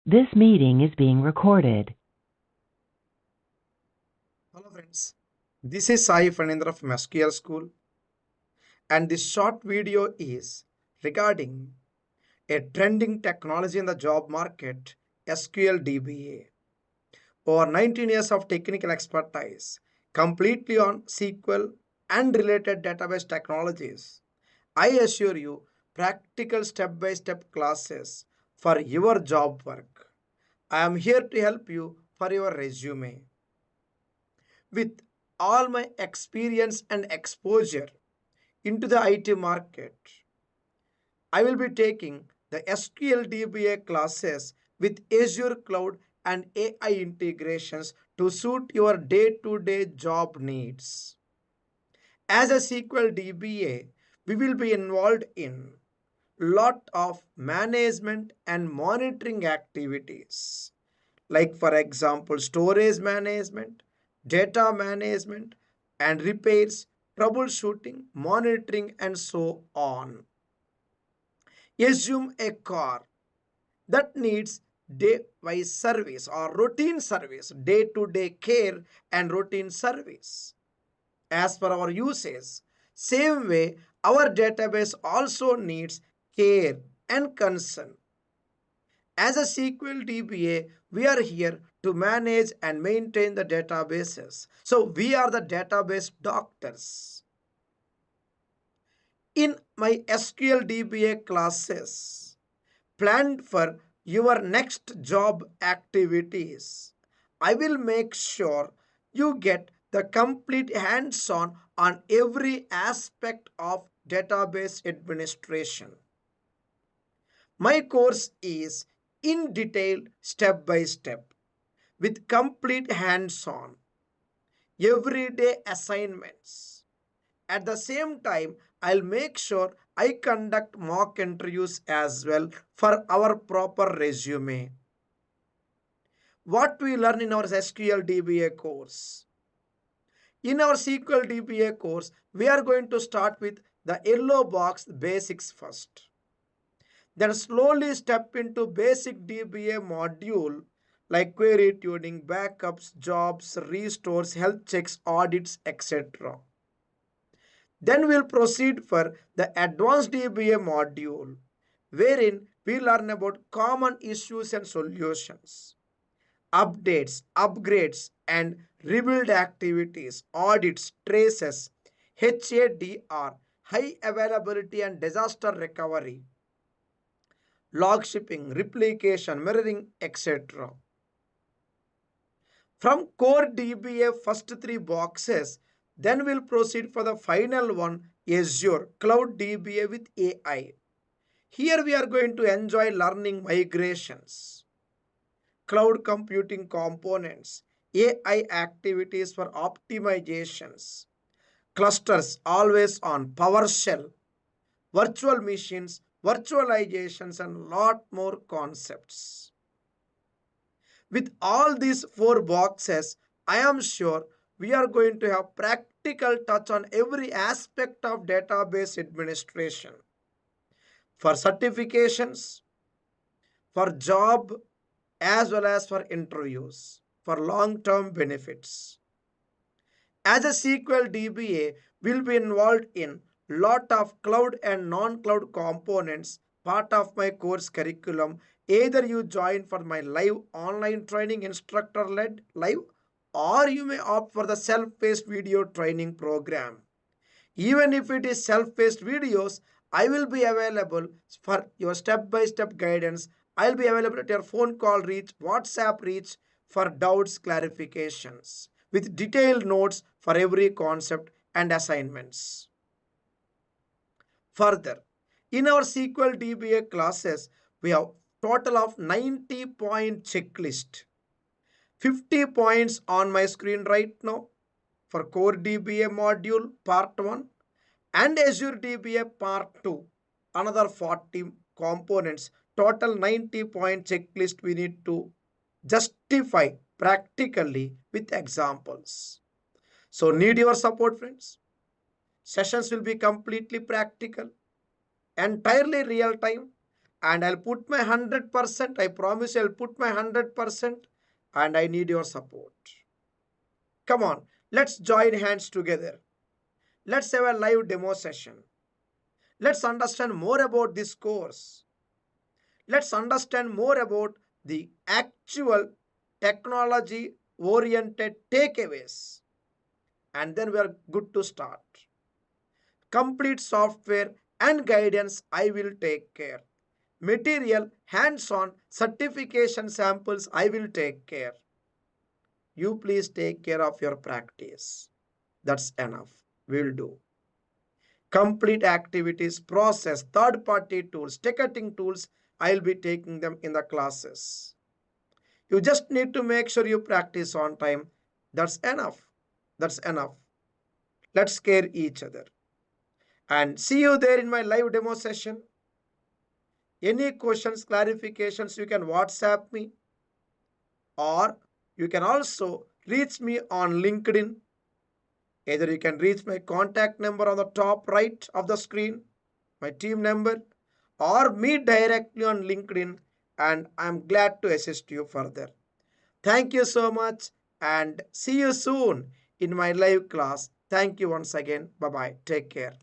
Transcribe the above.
This meeting is being recorded. Hello friends, this is Sai Fanendra from SQL School, and this short video is regarding a trending technology in the job market, SQL DBA. Over 19 years of technical expertise, completely on SQL and related database technologies. I assure you practical step-by-step classes for your job work. I am here to help you for your resume. With all my experience and exposure into the IT market, I will be taking the SQL DBA classes with Azure Cloud and AI integrations to suit your day-to-day job needs. As a SQL DBA, we will be involved in lot of management and monitoring activities, like for example storage management, data management, and repairs, troubleshooting, monitoring, and so on. Assume a car that needs day-wise service or routine service, day-to-day care and routine service. As per our usage, same way our database also needs care and concern. As a SQL DBA, we are here to manage and maintain the databases. So we are the database doctors. In my SQL DBA classes, planned for your next job activities, I will make sure you get the complete hands-on every aspect of database administration. My course is in detail step by step with complete hands-on everyday assignments. At the same time, I'll make sure I conduct mock interviews as well for our proper resume. What we learn in our SQL DBA course? In our SQL DBA course, we are going to start with the yellow box basics first. Then slowly step into basic DBA module like query tuning, backups, jobs, restores, health checks, audits, etc. Then we'll proceed for the advanced DBA module, wherein we learn about common issues and solutions, updates, upgrades, and rebuild activities, audits, traces, HADR, high availability and disaster recovery, log shipping, replication, mirroring, etc. From core DBA first three boxes, then we'll proceed for the final one, Azure Cloud DBA with AI. Here we are going to enjoy learning migrations, cloud computing components, AI activities for optimizations, clusters always on, PowerShell, virtual machines, virtualizations, and lot more concepts. With all these four boxes, I am sure we are going to have practical touch on every aspect of database administration. For certifications, for job, as well as for interviews, for long-term benefits. As a SQL DBA, will be involved in lot of cloud and non-cloud components, part of my course curriculum. Either you join for my live online training instructor led live, or you may opt for the self-paced video training program. Even if it is self-paced videos, I will be available for your step-by-step guidance. I'll be available at your phone call reach, WhatsApp reach for doubts clarifications with detailed notes for every concept and assignments. Further, in our SQL DBA classes, we have total of 90-point checklist. 50 points on my screen right now for core DBA module part 1 and Azure DBA part 2. Another 40 components. Total 90-point checklist we need to justify practically with examples. So need your support, friends. Sessions will be completely practical, entirely real time, and I'll put my 100%. I promise I'll put my 100%, and I need your support. Come on, let's join hands together. Let's have a live demo session. Let's understand more about this course. Let's understand more about the actual technology oriented takeaways. And then we are good to start. Complete software and guidance, I will take care. Material, hands-on, certification samples, I will take care. You please take care of your practice. That's enough. We'll do. Complete activities, process, third-party tools, ticketing tools, I'll be taking them in the classes. You just need to make sure you practice on time. That's enough. That's enough. Let's scare each other. And see you there in my live demo session. Any questions, clarifications, you can WhatsApp me, or you can also reach me on LinkedIn. Either you can reach my contact number on the top right of the screen, my team number, or me directly on LinkedIn, and I'm glad to assist you further. Thank you so much, and see you soon in my live class. Thank you once again. Bye bye. Take care.